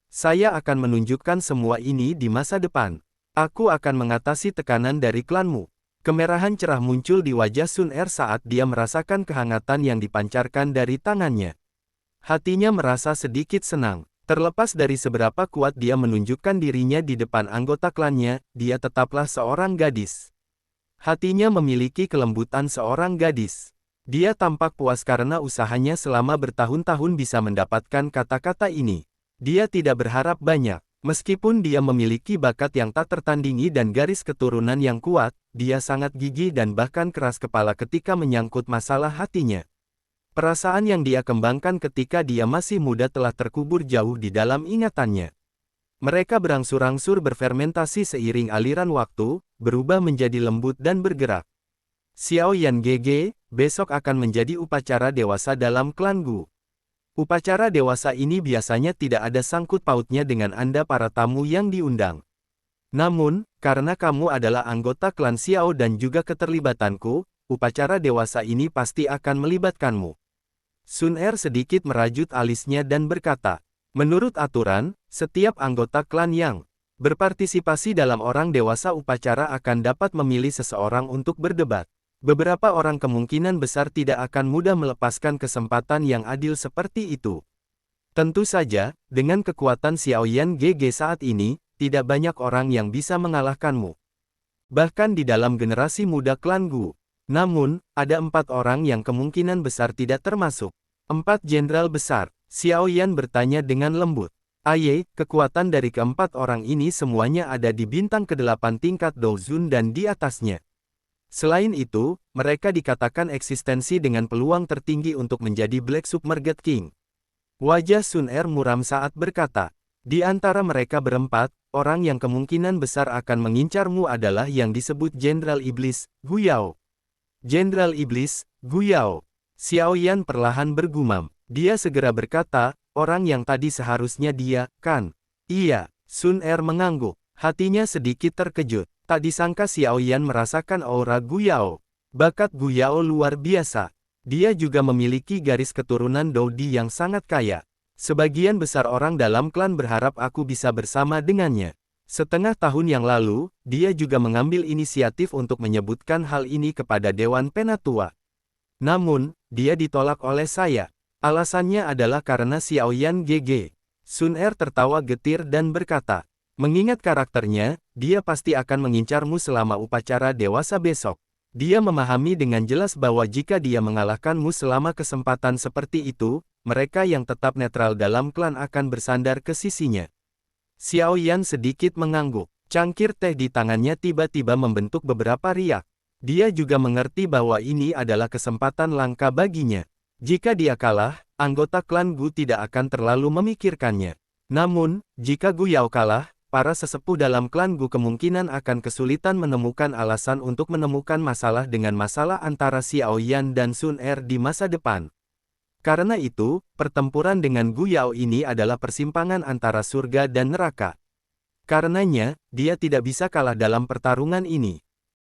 Speaker 1: Saya akan menunjukkan semua ini di masa depan. Aku akan mengatasi tekanan dari klanmu. Kemerahan cerah muncul di wajah Sun Er saat dia merasakan kehangatan yang dipancarkan dari tangannya. Hatinya merasa sedikit senang. Terlepas dari seberapa kuat dia menunjukkan dirinya di depan anggota klannya, dia tetaplah seorang gadis. Hatinya memiliki kelembutan seorang gadis. Dia tampak puas karena usahanya selama bertahun-tahun bisa mendapatkan kata-kata ini. Dia tidak berharap banyak. Meskipun dia memiliki bakat yang tak tertandingi dan garis keturunan yang kuat, dia sangat gigih dan bahkan keras kepala ketika menyangkut masalah hatinya. Perasaan yang dia kembangkan ketika dia masih muda telah terkubur jauh di dalam ingatannya. Mereka berangsur-angsur berfermentasi seiring aliran waktu, berubah menjadi lembut dan bergerak. Xiao Yan GG, besok akan menjadi upacara dewasa dalam klan Gu. Upacara dewasa ini biasanya tidak ada sangkut pautnya dengan Anda para tamu yang diundang. Namun, karena kamu adalah anggota klan Xiao dan juga keterlibatanku, upacara dewasa ini pasti akan melibatkanmu. Sun Er sedikit merajut alisnya dan berkata, menurut aturan, setiap anggota klan yang berpartisipasi dalam orang dewasa upacara akan dapat memilih seseorang untuk berdebat. Beberapa orang kemungkinan besar tidak akan mudah melepaskan kesempatan yang adil seperti itu. Tentu saja, dengan kekuatan Xiao Yan GG saat ini, tidak banyak orang yang bisa mengalahkanmu. Bahkan di dalam generasi muda klan Gu. Namun, ada 4 orang yang kemungkinan besar tidak termasuk. 4 jenderal besar. Xiao Yan bertanya dengan lembut. Aye, kekuatan dari keempat orang ini semuanya ada di bintang ke-8 tingkat Douzun dan di atasnya. Selain itu, mereka dikatakan eksistensi dengan peluang tertinggi untuk menjadi Black Submerged King. Wajah Sun Er muram saat berkata, di antara mereka berempat, orang yang kemungkinan besar akan mengincarmu adalah yang disebut Jenderal Iblis, Gu Yao. Jenderal Iblis, Gu Yao. Xiao Yan perlahan bergumam. Dia segera berkata, orang yang tadi seharusnya dia, kan? Iya, Sun Er mengangguk. Hatinya sedikit terkejut. Tak disangka Xiao Yan merasakan aura Gu Yao. Bakat Gu Yao luar biasa. Dia juga memiliki garis keturunan Doudi yang sangat kaya. Sebagian besar orang dalam klan berharap aku bisa bersama dengannya. Setengah tahun yang lalu, dia juga mengambil inisiatif untuk menyebutkan hal ini kepada Dewan Penatua. Namun, dia ditolak oleh saya. Alasannya adalah karena Xiao Yan GG. Sun Er tertawa getir dan berkata, mengingat karakternya, dia pasti akan mengincarmu selama upacara dewasa besok. Dia memahami dengan jelas bahwa jika dia mengalahkanmu selama kesempatan seperti itu, mereka yang tetap netral dalam klan akan bersandar ke sisinya. Xiao Yan sedikit mengangguk. Cangkir teh di tangannya tiba-tiba membentuk beberapa riak. Dia juga mengerti bahwa ini adalah kesempatan langka baginya. Jika dia kalah, anggota klan Gu tidak akan terlalu memikirkannya. Namun, jika Gu Yao kalah, para sesepuh dalam klan Gu kemungkinan akan kesulitan menemukan alasan untuk menemukan masalah dengan masalah antara Xiao Yan dan Sun Er di masa depan. Karena itu, pertempuran dengan Gu Yao ini adalah persimpangan antara surga dan neraka. Karenanya, dia tidak bisa kalah dalam pertarungan ini.